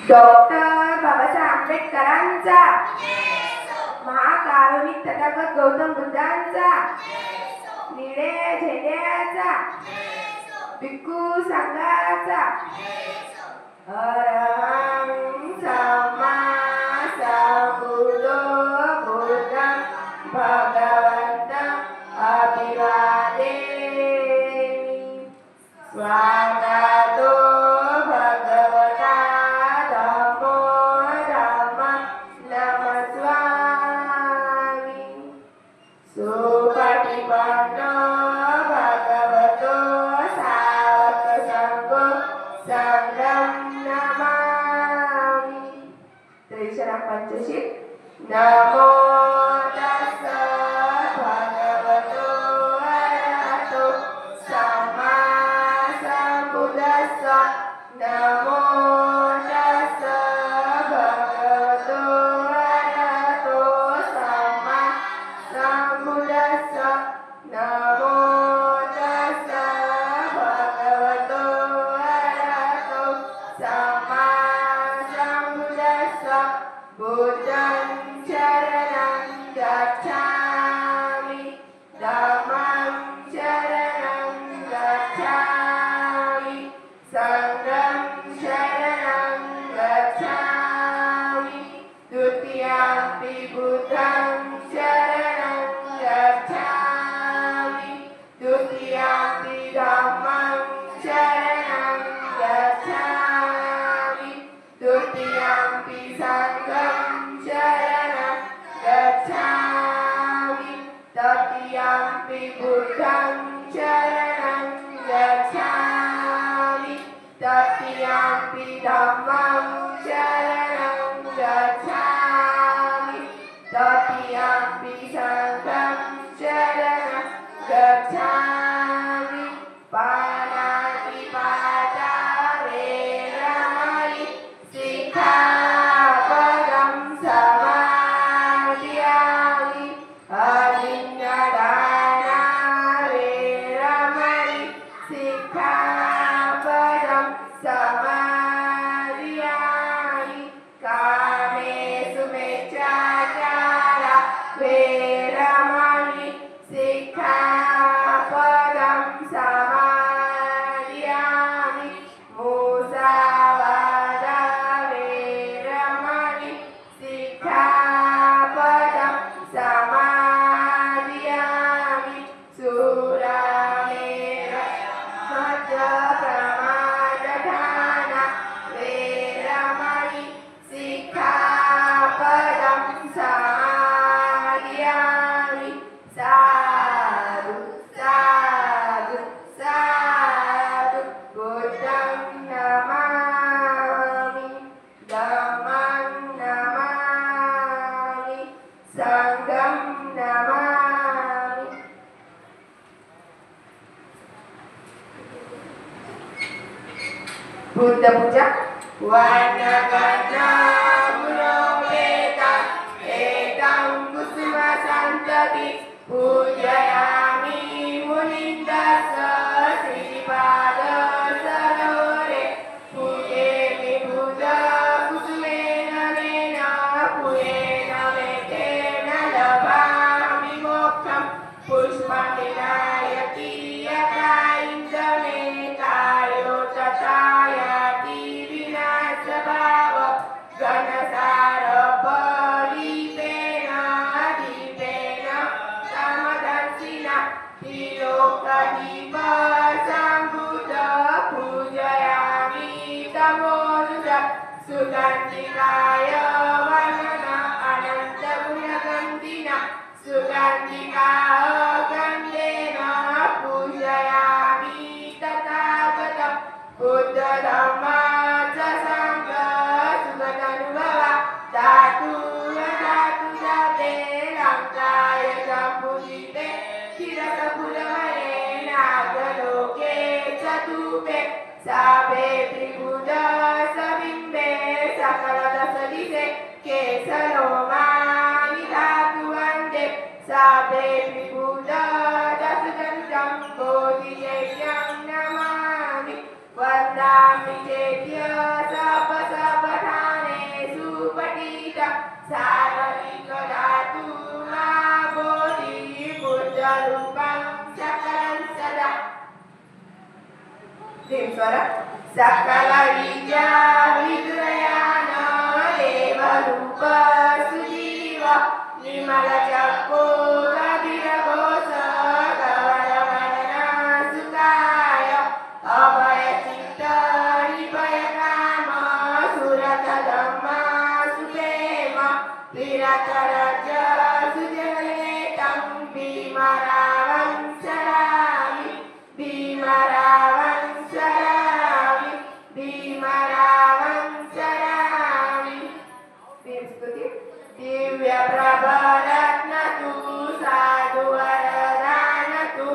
Doctor Babasaheb आंबेडकरांचा, महाकारुणिक तथागत गौतम बुद्धांचा, निळे झेंड्याचा, भिक्खू संघाचा, अरहं सम्मा संबुद्धो बुद्धं भगवन्तं अभिवादेमि। स्वागतो भगवता धम्मो धम्मं नमस्वामि। सुपटिपन्नो भगवतो सावकसंघो संघं नमामि। त्रिशरण पंचशील। नमो तस्स भगवतो अरहतो सम्मा संबुद्धस्स। नमो तस्स भगवतो अरहतो सम्मा संबुद्धस्स। नमो तस्स भगवतो अरहतो सम्मा संबुद्धस्स। बुद्धं शरणं गच्छामि, धम्मं शरणं गच्छामि, संघं शरणं गच्छामि। द्वितीयम्पि बुद्धं शरणं गच्छामि, द्वितीयम्पि धम्मं शरणं गच्छामि, द्वितीयम्पि संघं शरणं गच्छामि, तृतीयम्पि बुद्धं शरणं गच्छामि, तृतीयम्पि धम्मं शरणं गच्छामि, तृतीयम्पि संघं शरणं गच्छामि। पाणातिपाता वेरमणि सिक्खापदं समादियामि। अदिन्नदाना वेरमणि सिक्खापदं समादियामि। कामेषु मिच्छाचारा वेरमणि सिक्खापदं समादियामि। मुसावादा वेरमणि सिक्खापदं समादियामि। सुरामेरय मद्यप्रमादधाना वेरमणि सिक्खापदं समादियामि। साधु साधु साधु। बुद्धं नमामि, धम्मं नमामि, संघं नमामि। बुद्ध पूजा। वर्णगन्धपुरोपेतं एतं कुसुमसन्तति पूजयामि मुनिन्दस्स श्रीपादसरोरे। पूजेमि बुधकुसुमेन मेन पुरेण मेतेन लभामि मोक्षं। पुष्पं विनायकी यथा इन्द्रमे कायो तथा याति विनाशभाव। घनसारपरिपेण दीपेन समदर्शिना त्रिलोकदीपसम्भूत पूजयामि तमोनुजा। सुगन्धिकाय वनन अनन्तगुणगन्धिना सुगन्धिका गन्धेन पूजयामि तथागतं। बुद्ध धम्म च संघ सुगतानुभवा धातु धातु जाते लङ्काय सम्पूजिते चिरकपुरवरे नागलोके चतुपे। साभे त्रिभुज सबिम्बे सकलदशदिशे केशरोमाणि धातु वन्दे। साभे त्रिभुज दशदन्तं बोधिचैत्यं नमामि। वन्दामि चेत्य सपसपठा सकल विद्याविद्रयान देवरूप सुजीव निर्मल चक्को कबीर घोष गवरवदन सुखाय अभय चित्त निर्भय काम सुरत धम्म सुप्रेम विरत रज सुजनेतं भीमरावं शरामि भीमरावं शरामि भीमरावं शरामि दिव्य प्रभरत्नतु साधु वरदानतु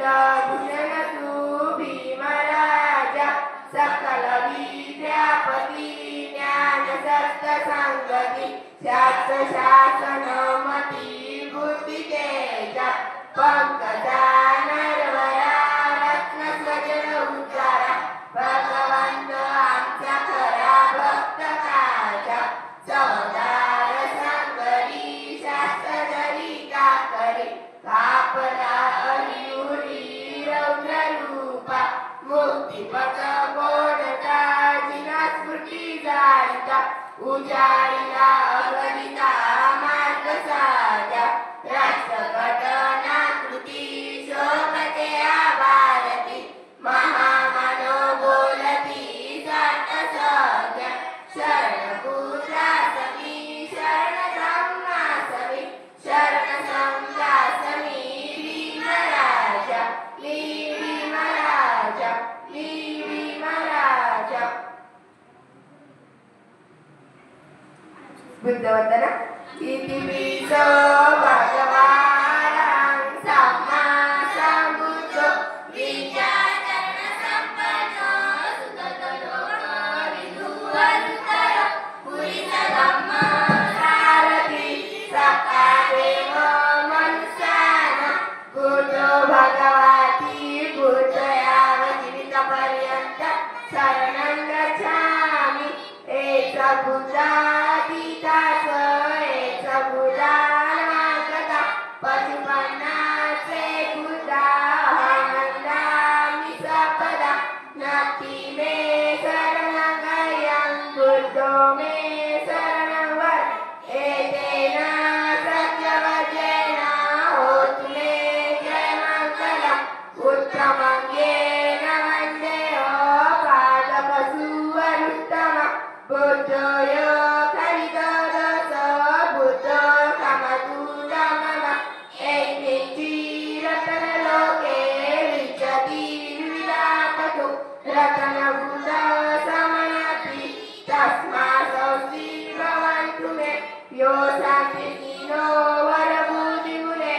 आद्यकुलभूषणतु भीमराज सकल विद्यापति ज्ञान सत्य संगति शास्त्र शासनमति बुद्धि तेज पंकजा नरवरा रत्न स्वजन उद्धारा भगवंत आमचा खरा भक्त काजा सवदार सांगरी शास्त्र जरी का करी कापला हरिहुरी रौद्र रूपा मुक्तिपथ गोडता जिना स्फुटी जायता उजाळीला अगणिता मार्ग साजा राष्ट्रघटनाकृती शोभते भारती महामानो बोलती सात सज्ञा शरण पूजासमी शरण धम्मासमी शरण संघासमी भीमराजा भीमराजा भीमराजा बुद्धवंदना इतिविसो भगवान् सम्मा सम्बुद्धो विद्याचरण सम्पन्नो सुगतलोको विधुवरुतर पुरिस धम्म सारथि सकादेव मनुष्यान् बुद्धो भगवती बुद्धयाव जीवितपर्यन्त शरणं गच्छामि एष बुद्धातीतास एष बुद्धानागता पशुपन्नासे बुद्धाहमन्दामि सपदा नक्ति मे शरणगयं बुद्धो मे शरणवर एतेन सत्यवचेन होतु मे जयमङ्गलम् उत्तमङ्गेन वन्देहो पादपशुवरुत्तम बुद्धो यो खरितोदस बुद्धो कमतुदमम एकिञ्चिरतनलोके विचति विलापतु रतनभूत समनति तस्मात् भवन्तु मे यो शान्तिहीनो वरभूतिमुने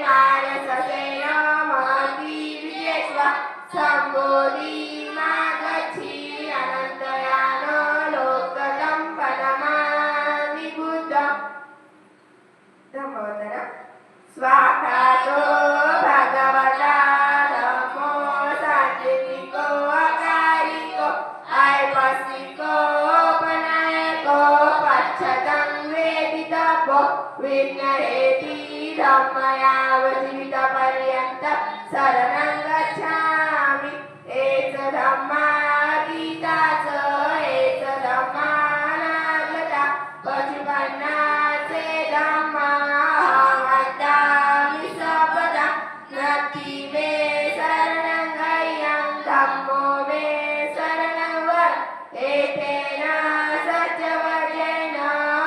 मानससेन महती विजेत्वा सम्बोधि मागच्छि अनन्तयानो लोकदं पदमामि बुद्धं धम्मवन्दना स्वाहातो भगवता धम्मो सान्निधिको अकारिको ऐपस्सिको पनायको पच्छतं वेदितपो विघ्नहेति धम्मयाव जीवितपर्यन्त शरणं गच्छामि एष धम्मातीतास एष धम्मानागता पशुपन्नासे धम्माहमन्दामि सपदा नक्ति मे शरणं गयं धम्मो मे शरणं वर एतेन सत्यवचेन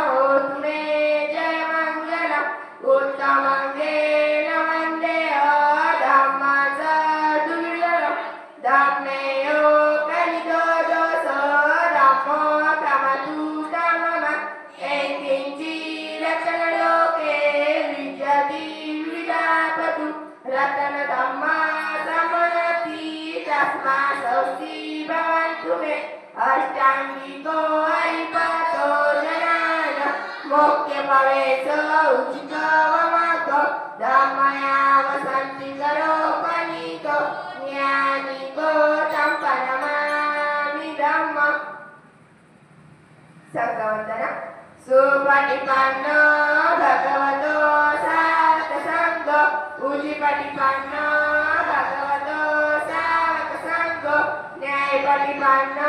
होतु मे जयमङ्गलम् उत्तमङ्गेन वन्देहो धम्मं दुर्लभम् धम्मेयो कलितोदोष धम्मो कमतुदमम एकिञ्चिरतनलोके विद्यति विलापतु रतनधम्मा समनति तस्मात् भवन्तु मे अष्टाङ्गिको हरिपतो जनान मोक्षपवेशो उचितो वमको धम्मयाव सन्तिकरो पनीतो ज्ञानिको तं पदमामि धम्मम् संघवन्दना सुपटिपन्नो भगवतो सावकसङ्घो उजिपटिपन्नो भगवतो सावकसङ्घो न्याय पटिपन्न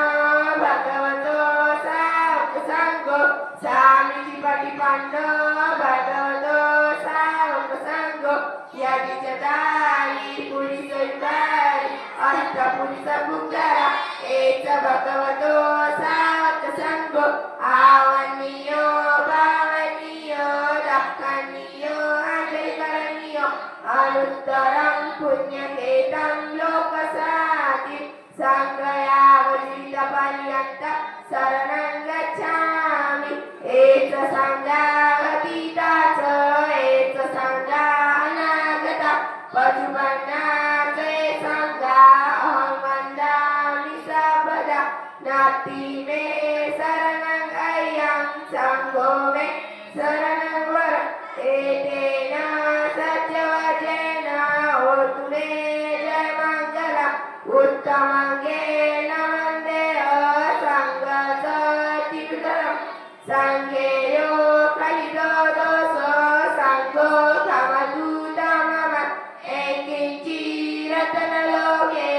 भगवतो सावकसंगो स्वामीजी पटिपन्न भगवतो सावकसंगो यदिचतारी पुरीसोईवारी अष्टपुरीसपुंगरा एच भगवतो सावकसंगो आवनीयो भावनीयो दक्खनीयो अजयकरणीयो अनुत्तरं पुण्यकेतं लोकसाति संगयावजितपर्यन्त शरणं गच्छामि एच संगातीता च एच संगानागता पशुपन्ना च संगा अहं वन्दामि सर्वदा नास्ति मे शरणं अयं संगो मे शरणं वर एतेन सत्यवचेन होतु मे जयमङ्गलम् उत्तमङ्गेन वन्देह सङ्गसतिवितरम् सङ्गेयो कलितो दोषो सङ्गो समदूतमम एकिञ्चिरतनलोके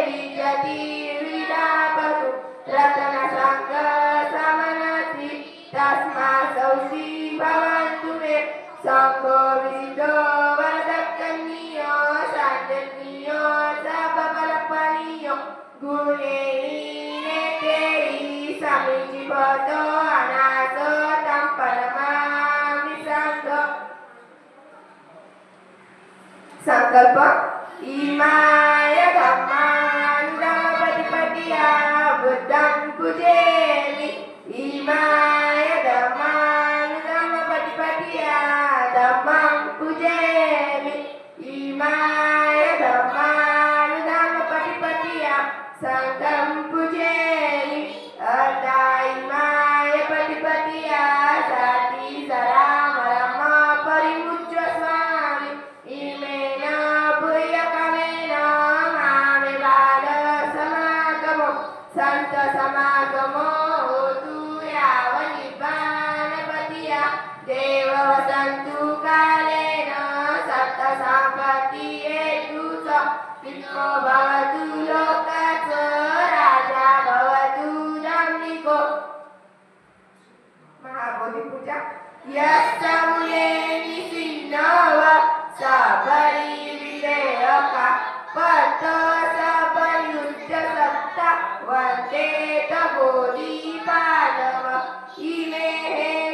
विजति विलापतु रतनसङ्ग समनसि तस्मात्सौषि भवन्तु मे सङ्गो विदो वरदकन्यो शान्तन्यो सबबलपनियो गुणेनेतेयि समीचिपतो अनासो तं परमामि सङ्गो संकल्प इमाय धम्मानुगमपतिपतिया बुद्धं पूजेमि इमाय धम्मानुगमपतिपतिया धम्मं पूजेमि इमाय धम्मानुगमपतिपतिया संघं पूजेमि इमाय पतिपतिया साति सरामरम परिमुच्य स्वामी इमेन भूयकमेन मामे बाल समागमो संत समागमो होतु यावनिर्वाणपतिया देव वसन्तु कालेन सप्त सम्पत्ति हेतु च विष्णो भवतु लोकाच राजा भवतु धम्मिको महाबोधिपूजा यस्य मूले निसिन्नव सबरिविधेयका पथ सबयुज्य सत्ता वन्दे बोधिपादव इमे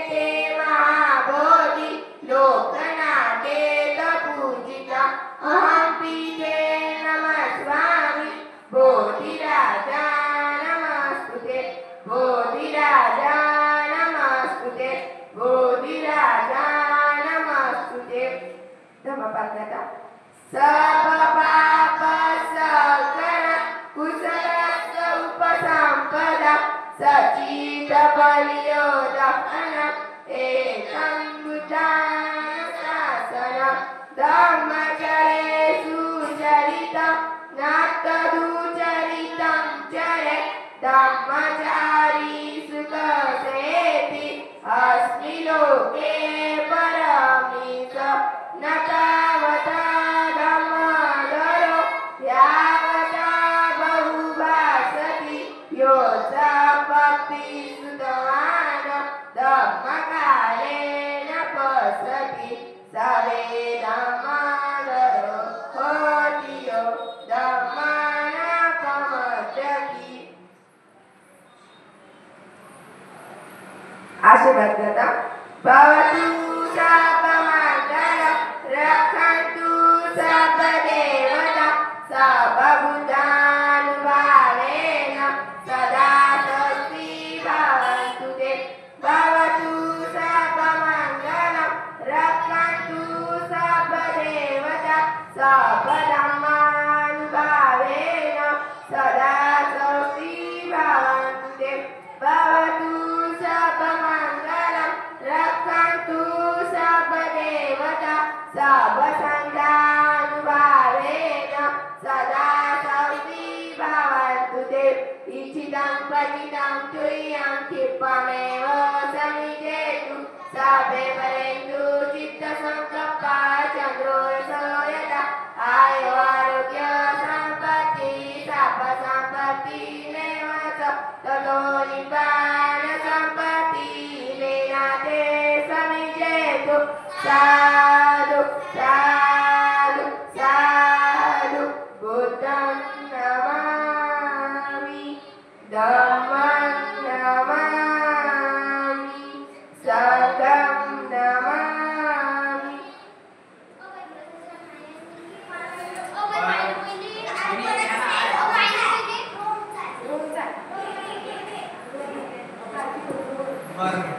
ते महाबोधि लोकनाथेत पूजिता अहं पीठे नमस्वामि बोधिराजा नमस्तुते बोधिराजा नमस्तुते बोधिराजा नमस्तुते धम्मपदता सर्वपाप सकल कुशलस्य उपसम्पदा सचित बलियोदहन एकं बुद्धानुशासनं धम्मचरे सुचरितं नात्तदुचरितं चरे धम्मचारी सुखसेति अस्मि लोके परमीश न तावता धम्मधरो यावता बहुभाषति यो च भक्तिसुतवान् धम्मकालेन पश्यति स वे धम्मधरो होति यो धम्मानापमर्चति आशीर्वाद देता भवतु सर्वमङ्गलं रक्षन्तु सर्वदेवता सर्वभूतानुभावेन सदा स्वस्ति भवन्तु ते भवतु सर्वमङ्गलं रक्षन्तु सर्वदेवता सर्वधर्मानुभावेन सदा स्वस्ति भवन्तु ते भवतु सर्वमङ्गलं रक्षन्तु सर्वदेवता सर्वसङ्घानुभावेन सदा स्वस्ति भवन्तु ते इच्छितं पतितं तुयं क्षिप्रमेव समिजेतु सर्वे वरेन्दु चित्तसङ्कल्पा चन्द्रोऽसो यथा आयो आरोग्य सम्पत्ति सर्वसम्पत्ति मे ततो निब्बान संपत्ति नाते समिजेतु साधु साधु साधु बुद्धं नमामि धम्मं नमामि संघं नमामि Vâng.